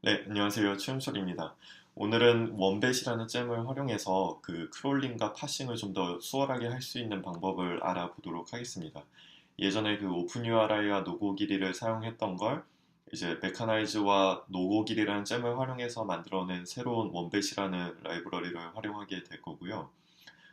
네, 안녕하세요. 최윤철입니다. 오늘은 원뱃이라는 잼을 활용해서 크롤링과 파싱을 좀 더 수월하게 할 수 있는 방법을 알아보도록 하겠습니다. 예전에 오픈 URI와 노고 길이를 사용했던 걸 이제 메카나이즈와 노고 길이라는 잼을 활용해서 만들어낸 새로운 원뱃이라는 라이브러리를 활용하게 될 거고요.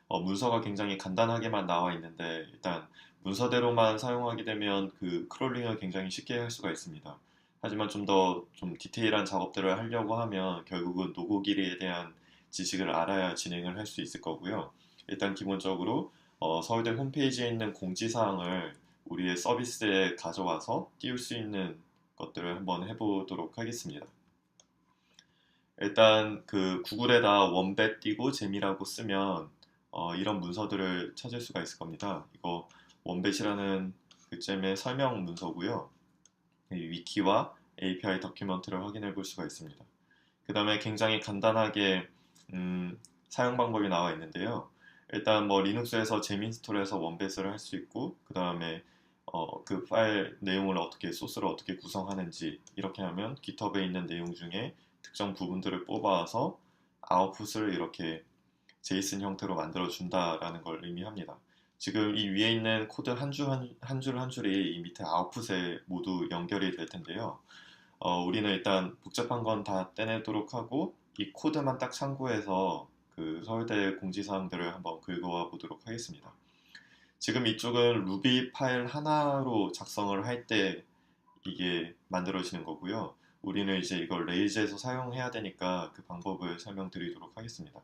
문서가 굉장히 간단하게만 나와 있는데 일단 문서대로만 사용하게 되면 크롤링을 굉장히 쉽게 할 수가 있습니다. 하지만 좀 더 좀 디테일한 작업들을 하려고 하면 결국은 노고 길이에 대한 지식을 알아야 진행을 할 수 있을 거고요. 일단 기본적으로 서울대 홈페이지에 있는 공지사항을 우리의 서비스에 가져와서 띄울 수 있는 것들을 한번 해보도록 하겠습니다. 일단 구글에다 원뱃 띄고 재미라고 쓰면 이런 문서들을 찾을 수가 있을 겁니다. 이거 원뱃이라는 그 잼의 설명 문서고요. 이 위키와 API 더큐먼트를 확인해 볼 수가 있습니다. 그 다음에 굉장히 간단하게 사용 방법이 나와 있는데요. 일단 뭐 리눅스에서 제민스톨에서 원뱃을 할 수 있고 그 다음에 그 파일 내용을 어떻게 소스를 어떻게 구성하는지 이렇게 하면 GitHub에 있는 내용 중에 특정 부분들을 뽑아서 아웃풋을 이렇게 제이슨 형태로 만들어 준다라는 걸 의미합니다. 지금 이 위에 있는 코드 한 줄이 이 밑에 아웃풋에 모두 연결이 될 텐데요. 우리는 일단 복잡한 건 다 떼내도록 하고 이 코드만 딱 참고해서 그 서울대 공지사항들을 한번 긁어와 보도록 하겠습니다. 지금 이쪽은 루비 파일 하나로 작성을 할 때 이게 만들어지는 거고요. 우리는 이제 이걸 레이즈에서 사용해야 되니까 그 방법을 설명드리도록 하겠습니다.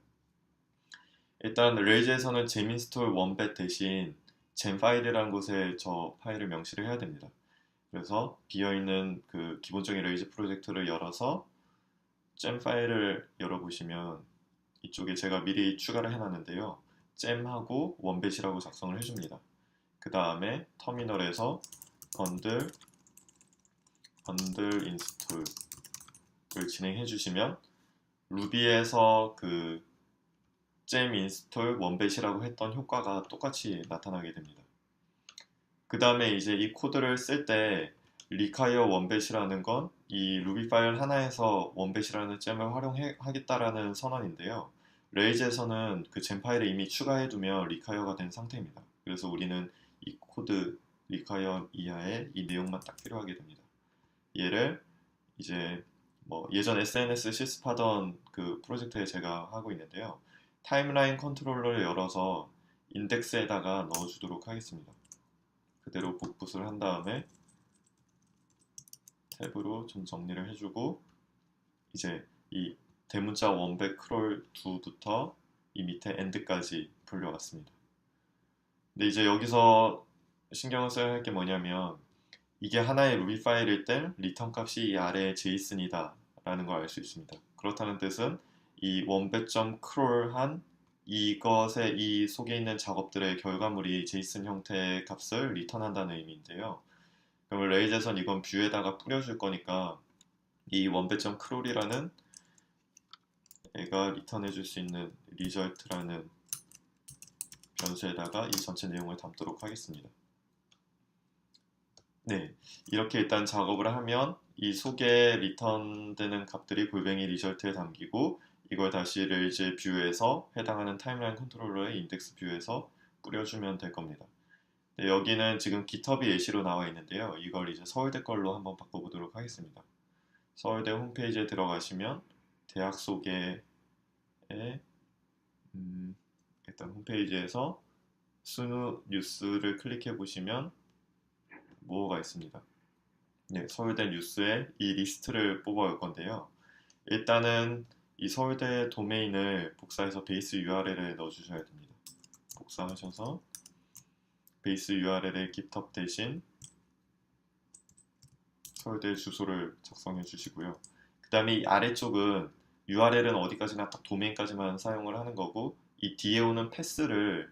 일단 레이즈에서는 제민스톨 원뱃 대신 젠 파일이라는 곳에 저 파일을 명시를 해야 됩니다. 그래서 비어있는 그 기본적인 레이즈 프로젝트를 열어서 잼 파일을 열어보시면 이쪽에 제가 미리 추가를 해놨는데요. 잼하고 원뱃이라고 작성을 해줍니다. 그 다음에 터미널에서 번들 인스톨을 진행해 주시면 루비에서 잼 인스톨 원뱃이라고 했던 효과가 똑같이 나타나게 됩니다. 그 다음에 이제 이 코드를 쓸 때 리카이어 원뱃이라는 건 이 루비 파일 하나에서 원뱃이라는 잼을 활용하겠다라는 선언인데요. 레이즈에서는 그 잼 파일에 이미 추가해두면 리카이어가 된 상태입니다. 그래서 우리는 이 코드 리카이어 이하의 이 내용만 딱 필요하게 됩니다. 얘를 이제 뭐 예전 SNS 실습하던 그 프로젝트에 제가 하고 있는데요. 타임라인 컨트롤러를 열어서 인덱스에다가 넣어주도록 하겠습니다. 그대로 복붙을 한 다음에 탭으로 좀 정리를 해주고 이제 이 대문자 원백 크롤 2부터 이 밑에 엔드까지 불려왔습니다. 근데 이제 여기서 신경을 써야 할 게 뭐냐면 이게 하나의 루비 파일일 땐 리턴 값이 이 아래에 제이슨이다 라는 걸 알 수 있습니다. 그렇다는 뜻은 이 원백.crawl한 이것의 이 속에 있는 작업들의 결과물이 제이슨 형태의 값을 리턴한다는 의미인데요. 그러면 레이즈에선 이건 뷰에다가 뿌려줄 거니까 이 원배.crawl이라는 애가 리턴해줄 수 있는 result라는 변수에다가 이 전체 내용을 담도록 하겠습니다. 네, 이렇게 일단 작업을 하면 이 속에 리턴되는 값들이 골뱅이 리절트에 담기고 이걸 다시 레이즈 뷰에서 해당하는 타임라인 컨트롤러의 인덱스 뷰에서 뿌려주면 될 겁니다. 네, 여기는 지금 GitHub이 예시로 나와 있는데요. 이걸 이제 서울대 걸로 한번 바꿔보도록 하겠습니다. 서울대 홈페이지에 들어가시면 대학 소개에 일단 홈페이지에서 순우 뉴스를 클릭해 보시면 뭐가 있습니다. 네, 서울대 뉴스에 이 리스트를 뽑아올 건데요. 일단은 이 서울대 도메인을 복사해서 베이스 URL에 넣어주셔야 됩니다. 복사하셔서 베이스 URL에 GitHub 대신 서울대 주소를 작성해 주시고요. 그 다음에 이 아래쪽은 URL은 어디까지나 딱 도메인까지만 사용을 하는 거고 이 뒤에 오는 패스를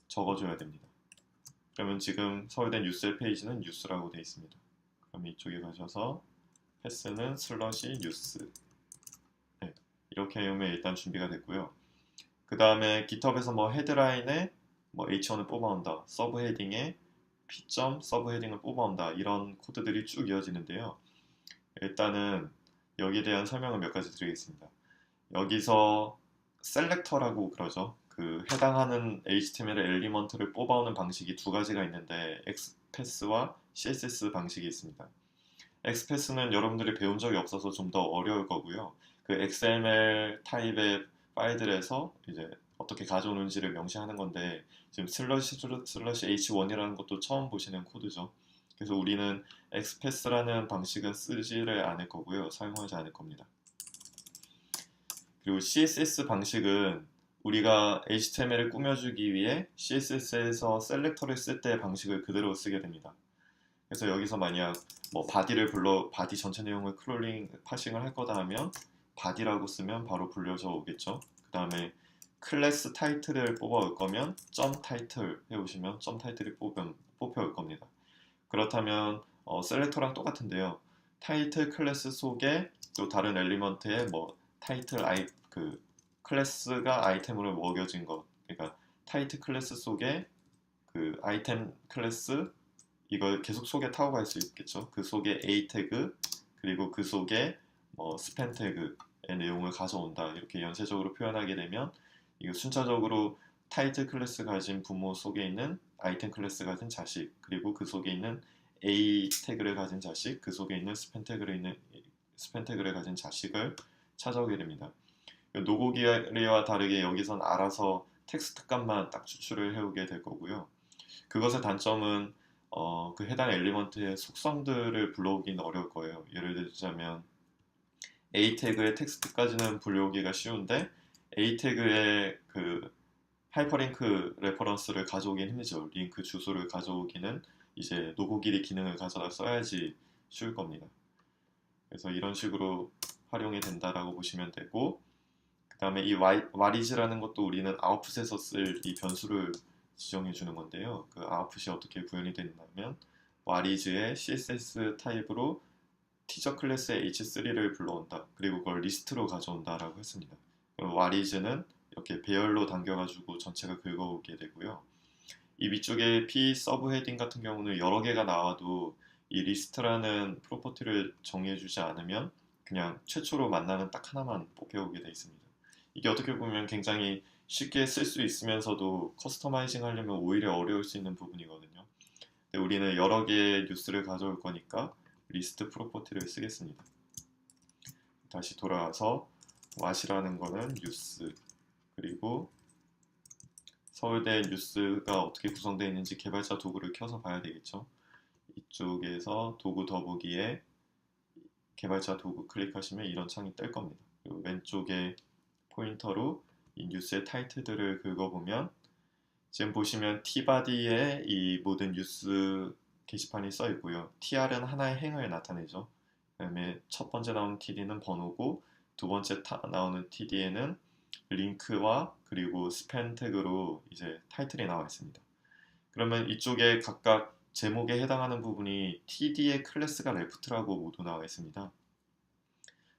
적어줘야 됩니다. 그러면 지금 서울대 뉴스의 페이지는 뉴스라고 되어 있습니다. 그럼 이쪽에 가셔서 패스는 슬러시 뉴스 네, 이렇게 하면 일단 준비가 됐고요. 그 다음에 GitHub에서 뭐 헤드라인에 뭐 H1을 뽑아온다, 서브 헤딩에 P. 서브 헤딩을 뽑아온다 이런 코드들이 쭉 이어지는데요. 일단은 여기에 대한 설명을 몇 가지 드리겠습니다. 여기서 셀렉터라고 그러죠. 그 해당하는 HTML 엘리먼트를 뽑아오는 방식이 두 가지가 있는데 XPath와 CSS 방식이 있습니다. XPath는 여러분들이 배운 적이 없어서 좀 더 어려울 거고요. 그 XML 타입의 파일들에서 이제 어떻게 가져오는지를 명시하는 건데 지금 슬러시 h1이라는 것도 처음 보시는 코드죠. 그래서 우리는 XPath라는 방식은 쓰지를 않을 거고요. 사용하지 않을 겁니다. 그리고 CSS 방식은 우리가 HTML을 꾸며주기 위해 CSS에서 셀렉터를 쓸 때 방식을 그대로 쓰게 됩니다. 그래서 여기서 만약 뭐 바디 전체 내용을 크롤링 파싱을 할 거다 하면 바디라고 쓰면 바로 불려져 오겠죠. 그 다음에 클래스 타이틀을 뽑아올 거면 점 타이틀 해오시면 점 타이틀이 뽑혀올 겁니다. 그렇다면 셀렉터랑 똑같은데요. 타이틀 클래스 속에 또 다른 엘리먼트에 뭐 타이틀 그 클래스가 아이템으로 먹여진 것, 그러니까 타이틀 클래스 속에 그 아이템 클래스 이걸 계속 속에 타고 갈 수 있겠죠. 그 속에 A 태그 그리고 그 속에 뭐 스팬 태그의 내용을 가져온다. 이렇게 연쇄적으로 표현하게 되면 이거 순차적으로 타이틀 클래스 가진 부모 속에 있는 아이템 클래스 가진 자식 그리고 그 속에 있는 A 태그를 가진 자식 그 속에 있는 스팬 태그를 가진 자식을 찾아오게 됩니다. 노고기와 다르게 여기선 알아서 텍스트 값만 딱 추출을 해오게 될 거고요. 그것의 단점은 그 해당 엘리먼트의 속성들을 불러오기는 어려울 거예요. 예를 들자면 A 태그의 텍스트까지는 불러오기가 쉬운데 A 태그의 그 하이퍼링크 레퍼런스를 가져오긴 힘들죠. 링크 주소를 가져오기는 이제 노고 길이 기능을 가져다 써야지 쉬울 겁니다. 그래서 이런 식으로 활용이 된다라고 보시면 되고 그 다음에 이 와리즈라는 것도 우리는 아웃풋에서 쓸 이 변수를 지정해 주는 건데요. 그 아웃풋이 어떻게 구현이 되냐면 와리즈의 CSS 타입으로 티저 클래스의 h3를 불러온다. 그리고 그걸 리스트로 가져온다라고 했습니다. 와리즈는 이렇게 배열로 당겨가지고 전체가 긁어오게 되고요. 이 위쪽에 p 서브 헤딩 같은 경우는 여러 개가 나와도 이 리스트라는 프로퍼티를 정해주지 않으면 그냥 최초로 만나는 딱 하나만 뽑혀오게 되어 있습니다. 이게 어떻게 보면 굉장히 쉽게 쓸 수 있으면서도 커스터마이징 하려면 오히려 어려울 수 있는 부분이거든요. 근데 우리는 여러 개의 뉴스를 가져올 거니까 리스트 프로퍼티를 쓰겠습니다. 다시 돌아와서 what이라는 거는 뉴스 그리고 서울대 뉴스가 어떻게 구성되어 있는지 개발자 도구를 켜서 봐야 되겠죠. 이쪽에서 도구 더보기에 개발자 도구 클릭하시면 이런 창이 뜰 겁니다. 그리고 왼쪽에 포인터로 이 뉴스의 타이틀들을 긁어보면 지금 보시면 tbody에 이 모든 뉴스 게시판이 써 있고요. tr은 하나의 행을 나타내죠. 그 다음에 첫 번째 나오는 td는 번호고 두 번째 나오는 td에는 링크와 그리고 스팬 태그로 이제 타이틀이 나와 있습니다. 그러면 이쪽에 각각 제목에 해당하는 부분이 td의 클래스가 레프트라고 모두 나와 있습니다.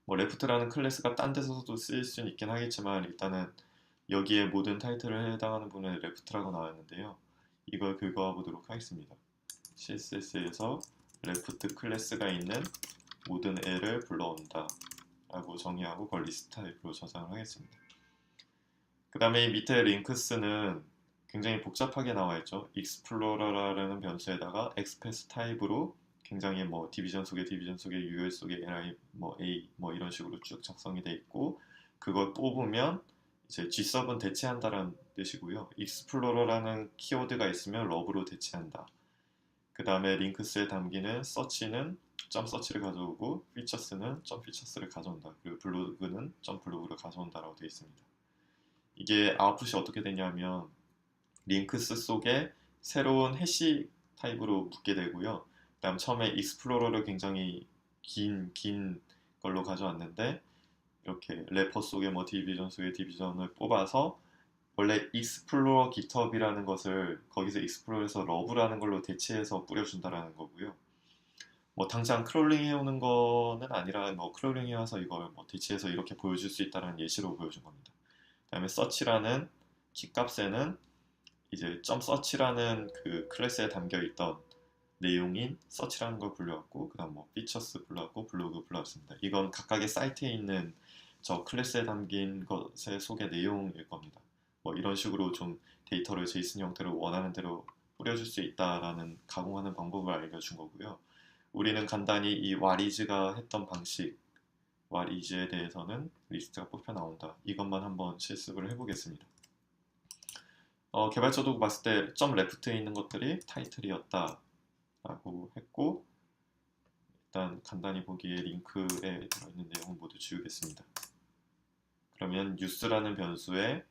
뭐 레프트라는 클래스가 딴 데서도 쓰일 수는 있긴 하겠지만 일단은 여기에 모든 타이틀에 해당하는 부분은 레프트라고 나왔는데요. 이걸 긁어와 보도록 하겠습니다. CSS에서 레프트 클래스가 있는 모든 애를 불러온다 라고 정의하고 그걸 리스트 타입으로 저장을 하겠습니다. 그 다음에 이 밑에 링크스는 굉장히 복잡하게 나와 있죠. 익스플로러라는 변수에다가 XPath 타입으로 굉장히 뭐 디비전 속에 UL 속에 li 뭐 a 뭐 이런 식으로 쭉 작성이 돼 있고 그걸 뽑으면 이제 gsub은 대체한다라는 뜻이고요. 익스플로러라는 키워드가 있으면 러브로 대체한다. 그 다음에 링크스에 담기는 서치는 점 서치를 가져오고 피처스는 점 피처스를 가져온다. 그리고 블로그는 점 블로그를 가져온다라고 되어 있습니다. 이게 아웃풋이 어떻게 되냐면 링크스 속에 새로운 해시 타입으로 묻게 되고요. 그 다음 처음에 익스플로러를 굉장히 긴 걸로 가져왔는데 이렇게 래퍼 속에 뭐 디비전 속에 디비전을 뽑아서 원래 익스플로러 GitHub이라는 것을 거기서 익스플로러에서 러브라는 걸로 대체해서 뿌려준다라는 거고요. 뭐 당장 크롤링 해오는 거는 아니라 뭐 크롤링 해와서 이걸 뭐 대체해서 이렇게 보여줄 수 있다는 예시로 보여준 겁니다. 그 다음에 서치라는 키값에는 이제 점 서치라는 그 클래스에 담겨 있던 내용인 서치라는 걸 불러왔고, 그 다음 뭐 피처스 불러왔고, 블로그 불러왔습니다. 이건 각각의 사이트에 있는 저 클래스에 담긴 것의 소개 내용일 겁니다. 뭐 이런 식으로 좀 데이터를 제이슨 형태로 원하는 대로 뿌려줄 수 있다라는 가공하는 방법을 알려준 거고요. 우리는 간단히 이 whatis가 했던 방식, whatis에 대해서는 리스트가 뽑혀 나온다. 이것만 한번 실습을 해보겠습니다. 개발자 도구 봤을 때 점 레프트에 있는 것들이 타이틀이었다 라고 했고, 일단 간단히 보기에 링크에 들어있는 내용은 모두 지우겠습니다. 그러면 뉴스라는 변수에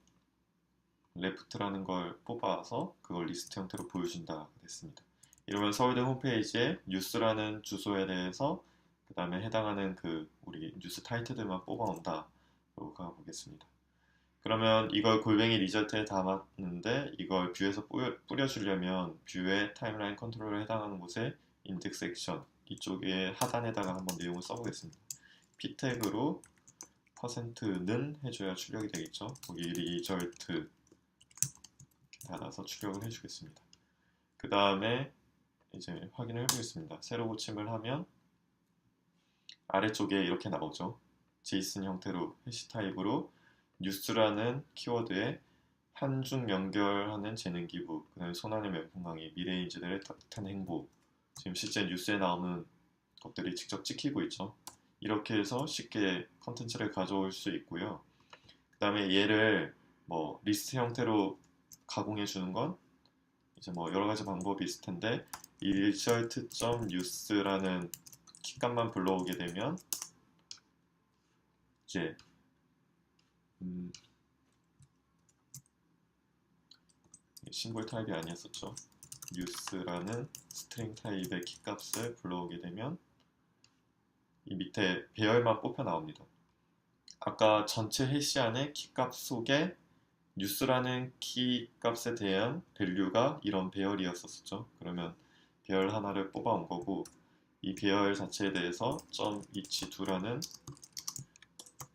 left라는 걸 뽑아서 그걸 리스트 형태로 보여준다 됐습니다. 이러면 서울대 홈페이지에 뉴스라는 주소에 대해서 그 다음에 해당하는 그 우리 뉴스 타이틀들만 뽑아온다 라고 가보겠습니다. 그러면 이걸 골뱅이 리절트에 담았는데 이걸 뷰에서 뿌려주려면 뷰의 타임라인 컨트롤에 해당하는 곳에 인덱스 액션 이쪽에 하단에다가 한번 내용을 써보겠습니다. p 태그로 %는 해줘야 출력이 되겠죠. 거기 리절트 닫아서 출력을 해주겠습니다. 그 다음에 이제 확인을 해보겠습니다. 새로 고침을 하면 아래쪽에 이렇게 나오죠. 제이슨 형태로 해시 타입으로 뉴스라는 키워드에 한중 연결하는 재능 기부, 그 다음에 손안의 명품 강의, 미래인재들의 따뜻한 행보, 지금 실제 뉴스에 나오는 것들이 직접 찍히고 있죠. 이렇게 해서 쉽게 컨텐츠를 가져올 수 있고요. 그 다음에 얘를 뭐 리스트 형태로 가공해 주는 건 이제 뭐 여러 가지 방법이 있을 텐데 result.news라는 키값만 불러오게 되면 이제 심볼 타입이 아니었었죠. news라는 스트링 타입의 키값을 불러오게 되면 이 밑에 배열만 뽑혀 나옵니다. 아까 전체 해시 안에 키값 속에 뉴스라는 키값에 대한 밸류가 이런 배열이었었죠. 그러면 배열 하나를 뽑아온 거고 이 배열 자체에 대해서 .each2라는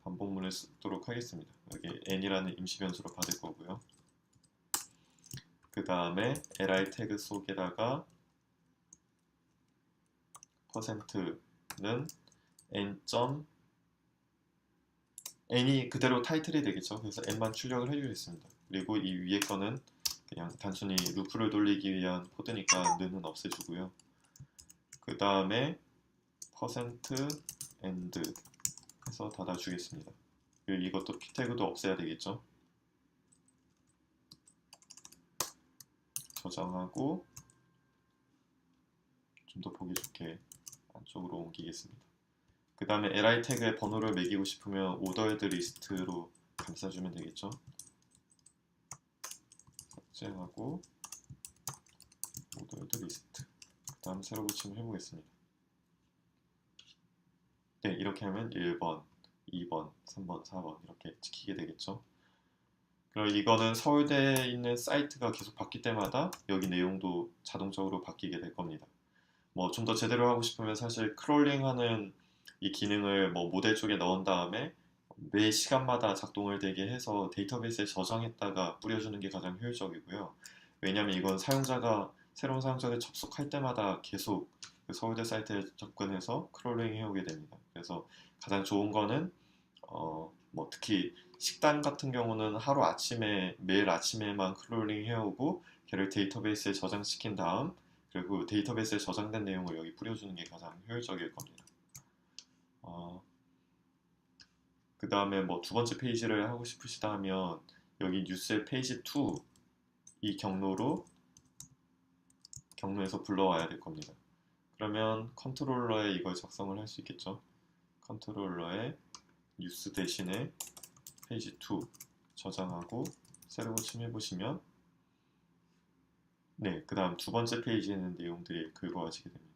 반복문을 쓰도록 하겠습니다. 여기 n이라는 임시 변수로 받을 거고요. 그 다음에 li 태그 속에다가 %는 n이 그대로 타이틀이 되겠죠. 그래서 n만 출력을 해주겠습니다. 그리고 이 위에 거는 그냥 단순히 루프를 돌리기 위한 코드니까 는은 없애주고요. 그 다음에 %end 해서 닫아주겠습니다. 그리고 이것도 p 태그도 없애야 되겠죠. 저장하고 좀 더 보기 좋게 안쪽으로 옮기겠습니다. 그 다음에 li 태그에 번호를 매기고 싶으면 ordered list로 감싸주면 되겠죠. 삭제하고 ordered list. 그 다음 새로 고침을 해보겠습니다. 네, 이렇게 하면 1번, 2번, 3번, 4번 이렇게 찍히게 되겠죠. 그리고 이거는 서울대에 있는 사이트가 계속 바뀔 때마다 여기 내용도 자동적으로 바뀌게 될 겁니다. 뭐 좀 더 제대로 하고 싶으면 사실 크롤링하는 이 기능을 뭐 모델 쪽에 넣은 다음에 매 시간마다 작동을 되게 해서 데이터베이스에 저장했다가 뿌려주는 게 가장 효율적이고요. 왜냐하면 이건 사용자가 새로운 사용자를 접속할 때마다 계속 그 서울대 사이트에 접근해서 크롤링 해오게 됩니다. 그래서 가장 좋은 거는 뭐 특히 식당 같은 경우는 하루 아침에 매일 아침에만 크롤링 해오고 걔를 데이터베이스에 저장시킨 다음 그리고 데이터베이스에 저장된 내용을 여기 뿌려주는 게 가장 효율적일 겁니다. 그 다음에 뭐 두 번째 페이지를 하고 싶으시다 하면 여기 뉴스의 페이지 2 이 경로에서 불러와야 될 겁니다. 그러면 컨트롤러에 이걸 작성을 할 수 있겠죠. 컨트롤러에 뉴스 대신에 페이지 2 저장하고 새로 고침해 보시면 네, 그 다음 두 번째 페이지에 있는 내용들이 긁어와지게 됩니다.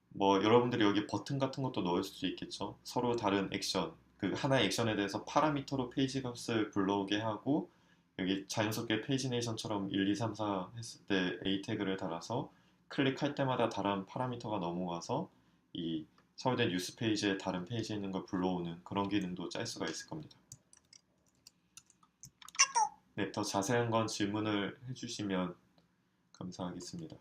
뭐 여러분들이 여기 버튼 같은 것도 넣을 수 있겠죠. 서로 다른 액션, 그 하나의 액션에 대해서 파라미터로 페이지 값을 불러오게 하고 여기 자연스럽게 페이지네이션처럼 1, 2, 3, 4 했을 때 A 태그를 달아서 클릭할 때마다 다른 파라미터가 넘어가서 이 서울대 뉴스 페이지에 다른 페이지에 있는 걸 불러오는 그런 기능도 짤 수가 있을 겁니다. 네, 더 자세한 건 질문을 해주시면 감사하겠습니다.